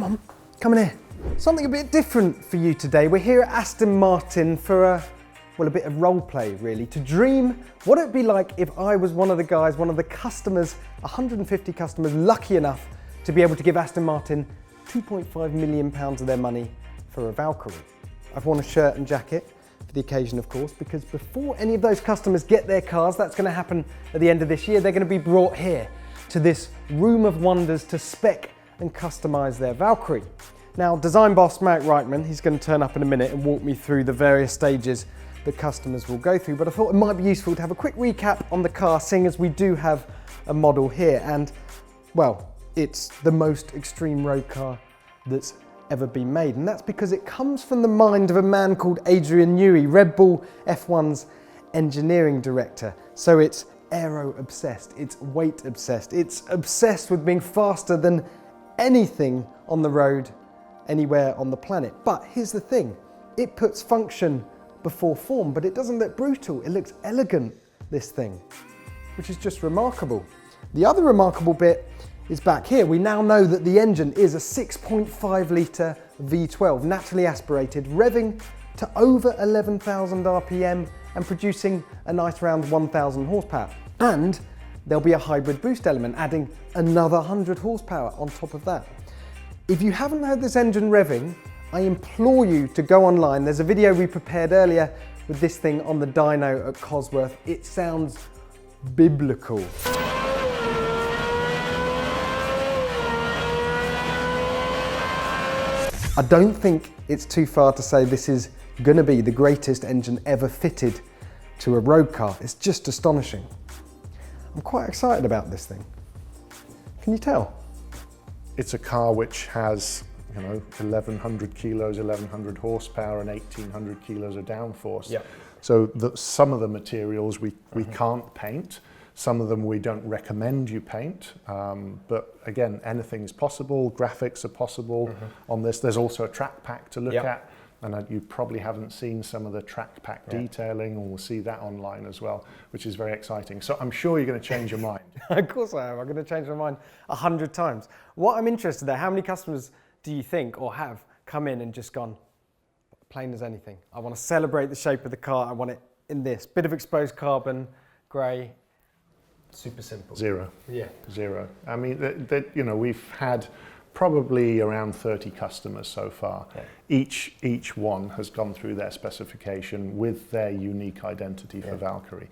come on, come in here. Something a bit different for you today. We're here at Aston Martin for a bit of role play really, to dream what it'd be like if I was one of the guys, one of the customers, 150 customers lucky enough to be able to give Aston Martin £2.5 million of their money for a Valkyrie. I've worn a shirt and jacket for the occasion, of course, because before any of those customers get their cars, that's going to happen at the end of this year, they're going to be brought here to this room of wonders to spec and customise their Valkyrie. Now, design boss Mark Reitman, he's going to turn up in a minute and walk me through the various stages that customers will go through, but I thought it might be useful to have a quick recap on the car, seeing as we do have a model here, and, well, it's the most extreme road car that's ever been made, and that's because it comes from the mind of a man called Adrian Newey, Red Bull F1's engineering director. So it's aero obsessed, it's weight obsessed, it's obsessed with being faster than anything on the road anywhere on the planet. But here's the thing, it puts function before form, but it doesn't look brutal, it looks elegant, this thing, which is just remarkable. The other remarkable bit is back here. We now know that the engine is a 6.5 litre V12, naturally aspirated, revving to over 11,000 RPM and producing a nice round 1,000 horsepower. And there'll be a hybrid boost element, adding another 100 horsepower on top of that. If you haven't heard this engine revving, I implore you to go online. There's a video we prepared earlier with this thing on the dyno at Cosworth. It sounds biblical. I don't think it's too far to say this is going to be the greatest engine ever fitted to a road car. It's just astonishing. I'm quite excited about this thing. Can you tell? It's a car which has, 1,100 kilos, 1,100 horsepower and 1,800 kilos of downforce. Yep. So some of the materials we can't paint, some of them we don't recommend you paint, but again, anything's possible, graphics are possible on this. There's also a track pack to look at, and you probably haven't seen some of the track pack detailing, and we'll see that online as well, which is very exciting. So I'm sure you're going to change your mind. Of course I am. I'm going to change my mind 100 times. What I'm interested in, how many customers do you think or have come in and just gone, plain as anything? I want to celebrate the shape of the car. I want it in this. Bit of exposed carbon, grey, super simple. Zero. Yeah. Zero. I mean, we've had probably around 30 customers so far. Yeah. Each one has gone through their specification with their unique identity for Valkyrie.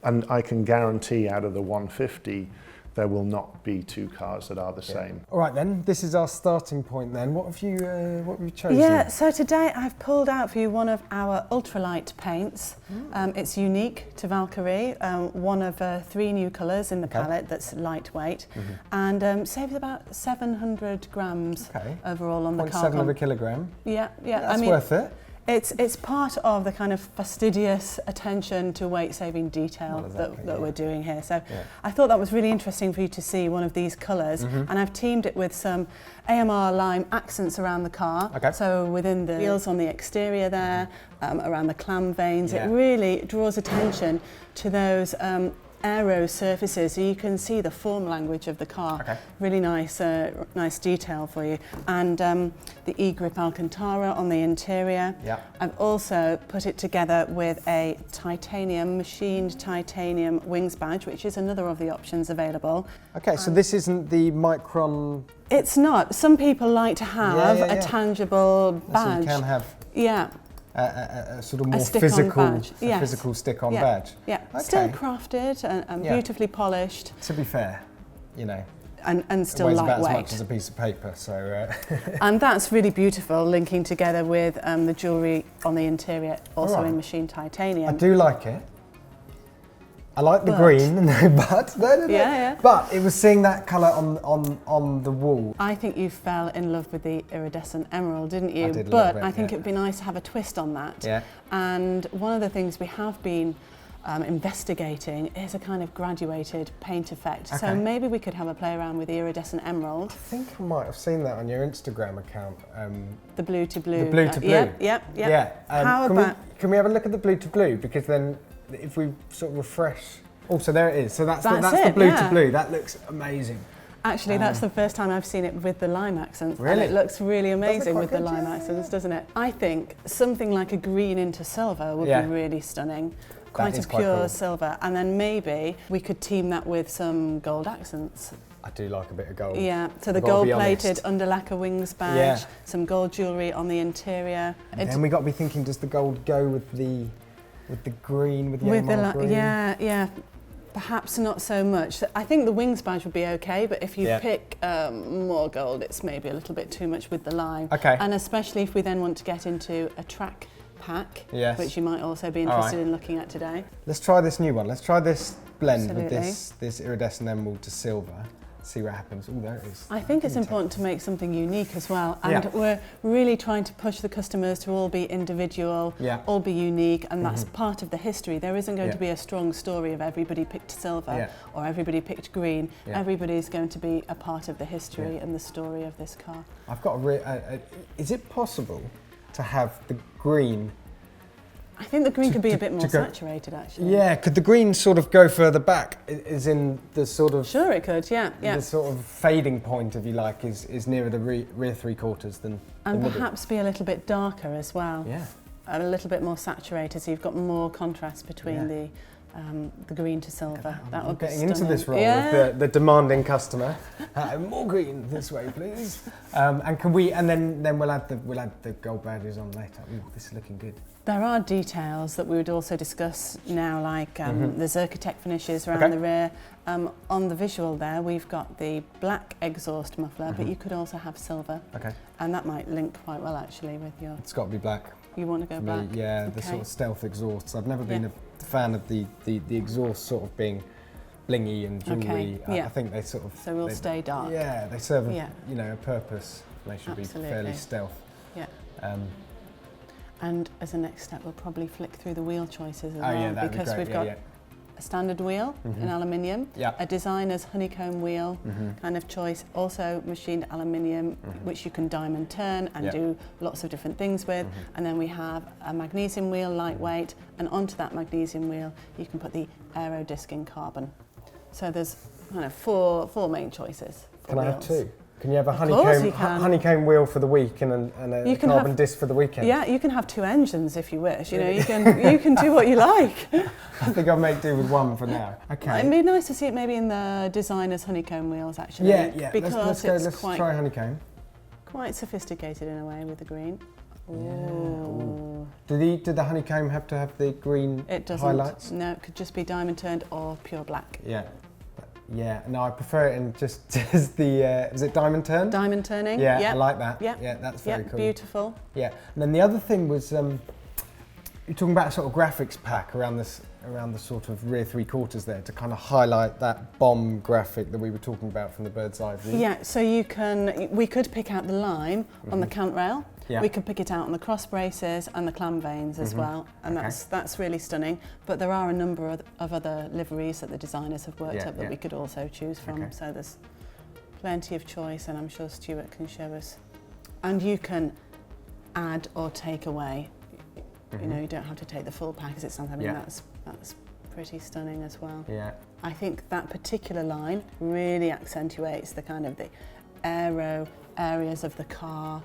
And I can guarantee out of the 150, there will not be two cars that are the same. All right then, this is our starting point then. What have you chosen? Yeah, so today I've pulled out for you one of our ultralight paints. It's unique to Valkyrie, one of 3 new colours in the palette that's lightweight, and saves about 700 grams overall on the car. 0.7 of a kilogram. Yeah. That's worth it. It's part of the kind of fastidious attention to weight-saving detail that we're doing here. So I thought that was really interesting for you to see one of these colours, and I've teamed it with some AMR lime accents around the car. So within the wheels on the exterior there, around the clam veins, it really draws attention to those aero surfaces, so you can see the form language of the car. Really nice detail for you. And the E-grip Alcantara on the interior. I've also put it together with a machined titanium wings badge, which is another of the options available. So this isn't the Micron... It's not. Some people like to have a tangible badge. So you can have... a sort of more physical stick-on badge. Still crafted and beautifully polished. To be fair, and still it weighs lightweight. about as much as a piece of paper, so... And that's really beautiful, linking together with the jewellery on the interior, also in machined titanium. I do like it. I like the green, but But it was seeing that colour on the wall. I think you fell in love with the iridescent emerald, didn't you? I did a but little bit, I think it'd be nice to have a twist on that. Yeah. And one of the things we have been investigating is a kind of graduated paint effect. So maybe we could have a play around with the iridescent emerald. I think I might have seen that on your Instagram account. The blue to blue. The blue to blue. Yeah. Can we have a look at the blue to blue? Because then if we sort of refresh... Oh, so there it is. So that's the blue to blue. That looks amazing. Actually, that's the first time I've seen it with the lime accents. Really? And it looks really amazing quite with the good, lime yeah, accents, doesn't it? I think something like a green into silver would be really stunning. Quite a pure cool. silver. And then maybe we could team that with some gold accents. I do like a bit of gold. Yeah, so the I've gotta be gold-plated honest. under lacquer wings badge, Yeah. some gold jewellery on the interior. And we got to be thinking, does the gold go with the green, with the enamel green? Yeah. Perhaps not so much. I think the wings badge would be okay, but if you pick more gold, it's maybe a little bit too much with the lime. Okay. And especially if we then want to get into a track pack, Yes. which you might also be interested in looking at today. Let's try this new one. Let's try this blend Absolutely. with this iridescent emerald to silver. See what happens. Oh, there it is. I think it's important to make something unique as well, and we're really trying to push the customers to all be individual, all be unique, and that's part of the history. There isn't going to be a strong story of everybody picked silver or everybody picked green. Everybody's going to be a part of the history and the story of this car. I've got is it possible to have the green? I think the green could be a bit more saturated, actually. Yeah, could the green sort of go further back? Is in the sort of... Sure it could, yeah. The sort of fading point, if you like, is nearer the rear three quarters than and the middle. perhaps be a little bit darker as well. Yeah. A little bit more saturated, so you've got more contrast between the green to silver. That would be getting into stunning. this role with the demanding customer. More green this way, please. And can we? And then we'll add the gold badges on later. Ooh, this is looking good. There are details that we would also discuss now, like the Zerkatech finishes around the rear. On the visual there, we've got the black exhaust muffler, but you could also have silver. Okay. And that might link quite well, actually, with your... It's got to be black. You want to go black? Yeah, the sort of stealth exhausts. I've never been a fan of the exhaust sort of being blingy and jewelry. I think they sort of... So we'll stay dark. Yeah, they serve a purpose. They should be fairly stealth. Yeah. And as a next step, we'll probably flick through the wheel choices as well, because we've got a standard wheel in aluminium, a designer's honeycomb wheel kind of choice, also machined aluminium, which you can diamond turn and do lots of different things with. And then we have a magnesium wheel, lightweight, and onto that magnesium wheel, you can put the aero disc in carbon. So there's kind of four main choices. Can I have two? Can you have a honeycomb wheel for the week and a carbon disc for the weekend? Yeah, you can have two engines if you wish. You know, you can do what you like. I think I'll make do with one for now. Okay. It'd be nice to see it maybe in the designer's honeycomb wheels, actually. Yeah. Because let's try honeycomb. Quite sophisticated in a way with the green. Ooh. Did the honeycomb have to have the green highlights? No, it could just be diamond turned or pure black. Yeah, no, I prefer it in just as the, is it diamond turn? Diamond turning. Yeah, I like that. Yeah, that's very cool. Beautiful. Yeah, and then the other thing was, you're talking about a sort of graphics pack around the sort of rear three quarters there to kind of highlight that bomb graphic that we were talking about from the bird's eye view. Yeah, so we could pick out the line on the cant rail. Yeah. We could pick it out on the cross braces and the clam vanes as well, and that's really stunning. But there are a number of other liveries that the designers have worked up that we could also choose from. So there's plenty of choice, and I'm sure Stuart can show us. And you can add or take away. You know, you don't have to take the full pack as it stands. I mean, that's pretty stunning as well. Yeah. I think that particular line really accentuates the kind of the aero areas of the car,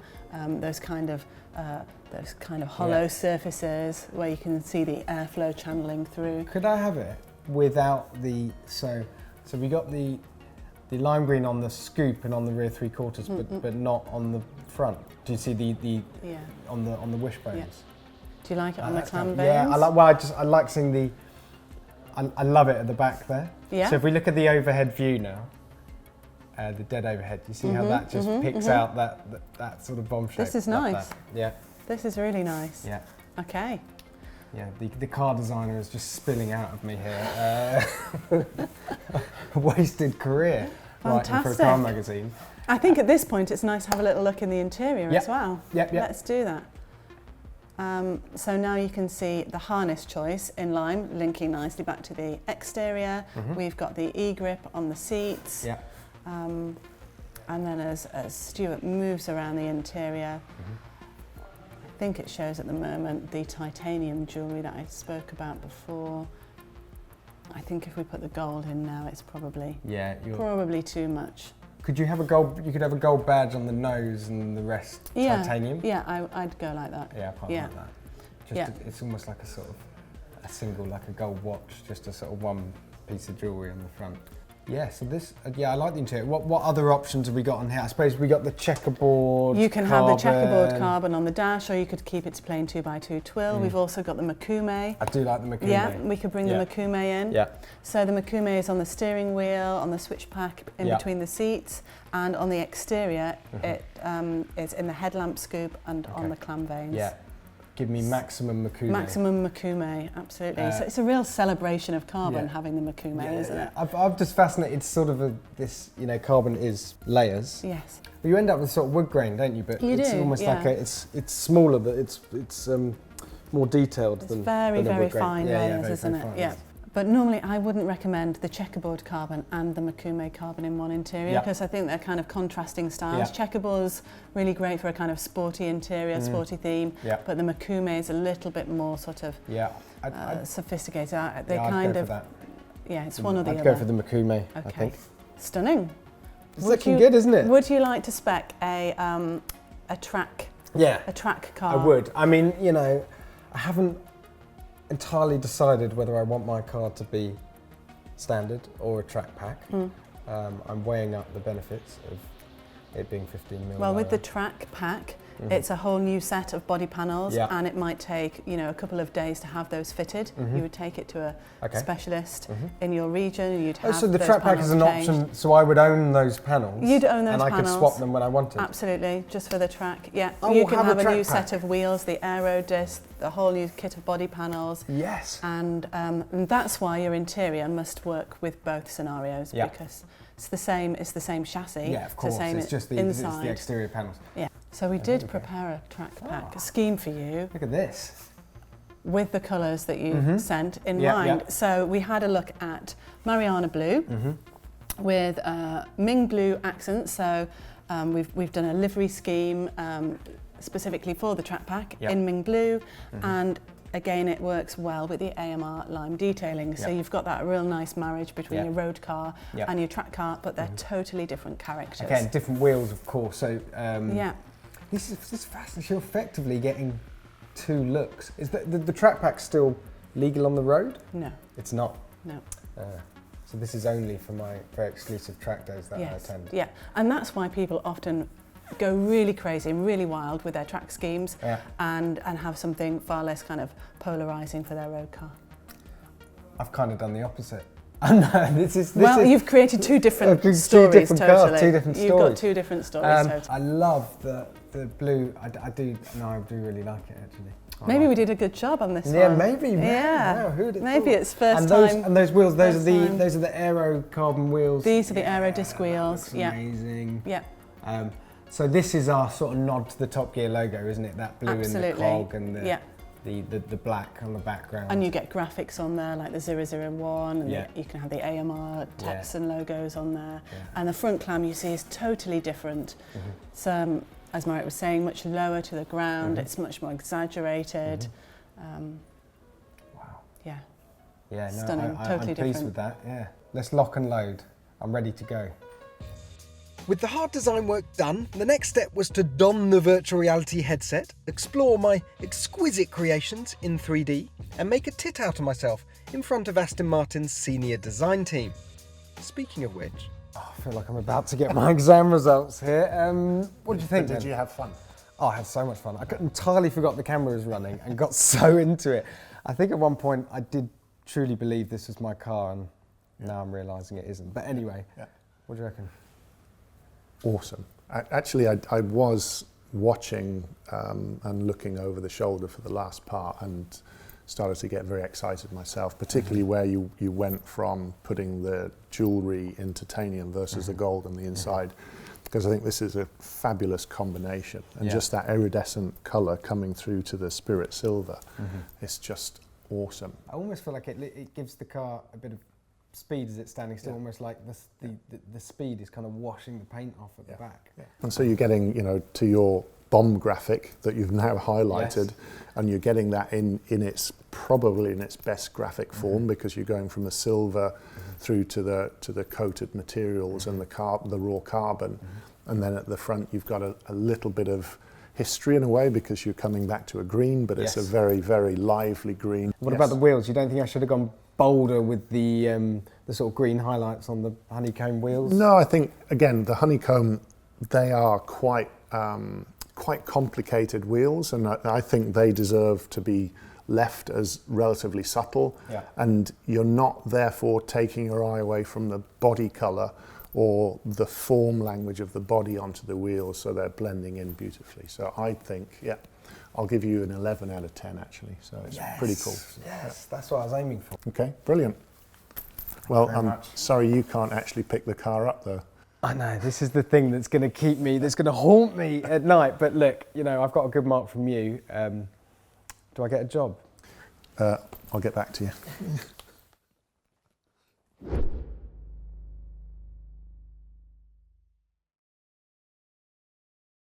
those kind of hollow surfaces where you can see the airflow channeling through. Could I have it without the so we got the lime green on the scoop and on the rear three quarters, but not on the front. Do you see the on the wishbones? Yeah. Do you like it on the clam vanes? Yeah, I like seeing the. I love it at the back there. Yeah. So if we look at the overhead view now. The dead overhead. You see how that just picks out that sort of bomb shape. This is nice. Yeah. This is really nice. Yeah. Okay. Yeah, the car designer is just spilling out of me here. A wasted career writing for a car magazine. I think at this point it's nice to have a little look in the interior as well. Yep. Let's do that. So now you can see the harness choice in lime, linking nicely back to the exterior. We've got the e-grip on the seats. Yeah. And then as Stuart moves around the interior, I think it shows at the moment the titanium jewellery that I spoke about before. I think if we put the gold in now, it's probably too much. Could you have a gold? You could have a gold badge on the nose and the rest titanium. Yeah, I'd go like that. Yeah, I quite like that. It's almost like a sort of a single, like a gold watch, just a sort of one piece of jewellery on the front. Yeah, so this, I like the interior. What other options have we got on here? I suppose we got the checkerboard. You can have the checkerboard carbon on the dash, or you could keep it to plain 2x2 twill. We've also got the Makume. I do like the Makume. Yeah, we could bring the Makume in. Yeah. So the Makume is on the steering wheel, on the switch pack in between the seats, and on the exterior, it is in the headlamp scoop and on the clam vanes. Yeah. Give me maximum Makume. Maximum Makume, absolutely. So it's a real celebration of carbon having the Makume, isn't it? I'm just fascinated. Sort of this, carbon is layers. Yes. But you end up with sort of wood grain, don't you? But it's almost like it's smaller, but it's more detailed than. It's very very fine layers, isn't it? Fine, yeah. But normally I wouldn't recommend the checkerboard carbon and the Makume carbon in one interior because I think they're kind of contrasting styles. Checkerboard's really great for a kind of sporty interior, sporty theme, but the Makume is a little bit more sort of sophisticated. They kind of, it's one or the other. I'd go for the Makume, I think. Stunning. It's looking good, isn't it? Would you like to spec a track? Yeah. A track car? I would. I mean, I haven't entirely decided whether I want my car to be standard or a track pack. I'm weighing up the benefits of it being 15mm. Well, with the track pack, it's a whole new set of body panels, and it might take a couple of days to have those fitted. You would take it to a specialist in your region, and you'd have so the those track pack is an changed. option. So I would own those panels. You'd own those and panels. I could swap them when I wanted. Absolutely, just for the track. Yeah, I you will can have have a a new track set of wheels, the aero disc, the whole new kit of body panels. Yes. And that's why your interior must work with both scenarios because it's the same chassis. Yeah, of course. It's just the exterior panels. Yeah. So we did prepare a track pack scheme for you. Look at this. With the colours that you sent in mind. So we had a look at Mariana Blue with Ming Blue accents. So we've done a livery scheme specifically for the track pack in Ming Blue, and again it works well with the AMR lime detailing. So you've got that real nice marriage between your road car and your track car, but they're totally different characters. Again, different wheels, of course. So this is fascinating. You're effectively getting two looks. Is the track pack still legal on the road? No. It's not? No. So this is only for my very exclusive track days that I attend? Yeah, and that's why people often go really crazy and really wild with their track schemes and have something far less kind of polarising for their road car. I've kind of done the opposite. You've created two different stories, two different totally. Cars, two different stories. You've got two different stories, totally. I love the blue. I do really like it, actually. Maybe we did a good job on this one. Yeah, maybe. Yeah. Wow, maybe it's first time. And those wheels, those time. are the aero carbon wheels. These are the aero disc wheels. Looks amazing. Yeah. So this is our sort of nod to the Top Gear logo, isn't it? That blue in the cog and the black on the background. And you get graphics on there like the 001, and you can have the AMR text and logos on there. And the front clam you see is totally different. It's, as Marek was saying, much lower to the ground. It's much more exaggerated. Wow. Yeah. Yeah, no, stunning. Totally I'm different. pleased with that. Yeah. Let's lock and load. I'm ready to go. With the hard design work done, the next step was to don the virtual reality headset, explore my exquisite creations in 3D, and make a tit out of myself in front of Aston Martin's senior design team. Speaking of which, I feel like I'm about to get my exam results here. What do you think? Did you have fun? Oh, I had so much fun. I entirely forgot the camera was running and got so into it. I think at one point I did truly believe this was my car, and now I'm realising it isn't. But anyway, what do you reckon? Awesome. Actually, I was watching and looking over the shoulder for the last part and started to get very excited myself, particularly where you went from putting the jewellery in titanium versus the gold on the inside, because I think this is a fabulous combination. And just that iridescent colour coming through to the spirit silver, it's just awesome. I almost feel like it gives the car a bit of speed as it's standing still, almost like the speed is kind of washing the paint off at the back. And so you're getting, to your bomb graphic that you've now highlighted, Yes. and you're getting that in its probably in its best graphic form, because you're going from the silver through to the coated materials and the raw carbon, and then at the front you've got a little bit of history in a way, because you're coming back to a green, but it's a Yes. very, very lively green. What Yes. about the wheels? You don't think I should have gone bolder with the sort of green highlights on the honeycomb wheels? No, I think again the honeycomb, they are quite complicated wheels, and I think they deserve to be left as relatively subtle. Yeah. And you're not therefore taking your eye away from the body colour or the form language of the body onto the wheels, so they're blending in beautifully. So I think, yeah, I'll give you an 11 out of 10 actually. So it's pretty cool. Yes, that's what I was aiming for. Okay, brilliant. Well, very I'm much. sorry you can't actually pick the car up though. I know, this is the thing that's going to keep me, that's going to haunt me at night. But look, you know, I've got a good mark from you. Do I get a job? I'll get back to you.